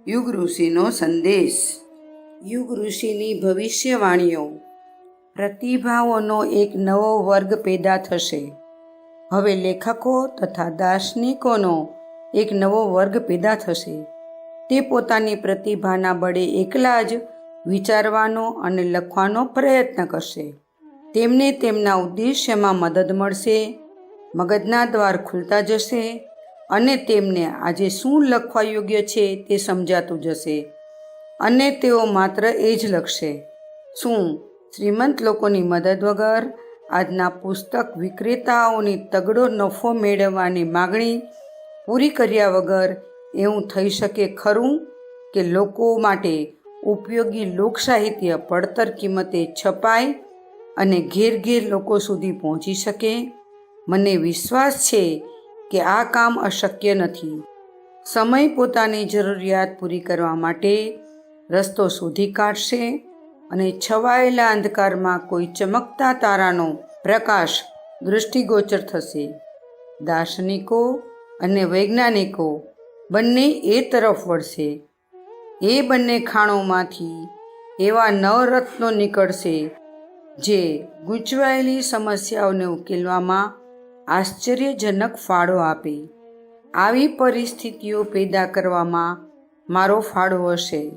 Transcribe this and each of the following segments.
યુગ ઋષિનો સંદેશ. યુગ ઋષિની ભવિષ્યવાણીઓ. પ્રતિભાઓનો એક નવો વર્ગ પેદા થશે. હવે લેખકો તથા દાર્શનિકોનો એક નવો વર્ગ પેદા થશે. તે પોતાની પ્રતિભાના બળે એકલા જ વિચારવાનો અને લખવાનો પ્રયત્ન કરશે. તેમને તેમના ઉદ્દેશ્યમાં મદદ મળશે, મગજના દ્વાર ખુલતા જશે અને તેમને આજે શું લખવા યોગ્ય છે તે સમજાતું જશે અને તેઓ માત્ર એ જ લખશે. શું શ્રીમંત લોકોની મદદ વગર આજના પુસ્તક વિક્રેતાઓની તગડો નફો મેળવવાની માગણી પૂરી કર્યા વગર એવું થઈ શકે ખરું કે લોકો માટે ઉપયોગી લોકસાહિત્ય પડતર કિંમતે છપાય અને ઘેર ઘેર લોકો સુધી પહોંચી શકે? મને વિશ્વાસ છે કે આ કામ અશક્ય નથી. સમય પોતાની જરૂરિયાત પૂરી કરવા માટે રસ્તો શોધી કાઢશે અને છવાયેલા અંધકારમાં કોઈ ચમકતા તારાનો પ્રકાશ દૃષ્ટિગોચર થશે. દાર્શનિકો અને વૈજ્ઞાનિકો બંને એ તરફ વળશે. એ બંને ખાણોમાંથી એવા નવરત્નો નીકળશે જે ગૂંચવાયેલી સમસ્યાઓને ઉકેલવામાં આશ્ચર્યજનક ફાળો આપે. આવી પરિસ્થિતિઓ પેદા કરવામાં મારો ફાળો હશે.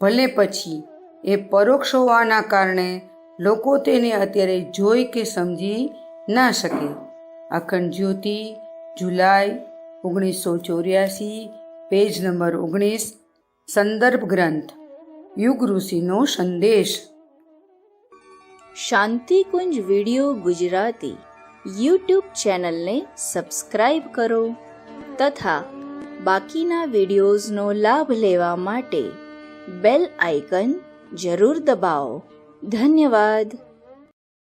ભલે પછી એ પરોક્ષ હોવાના કારણે લોકો તેને અત્યારે જોઈ કે સમજી ના શકે. અખંડ જ્યોતિ, જુલાઈ 1984, પેજ નંબર 19. સંદર્ભ ગ્રંથ યુગ ઋષિનો સંદેશ. શાંતિકુંજ વિડિયો ગુજરાતી યુટ્યુબ ચેનલને સબસ્ક્રાઈબ કરો તથા બાકીના વિડિયોઝનો લાભ લેવા માટે બેલ આઇકન જરૂર દબાવો. ધન્યવાદ.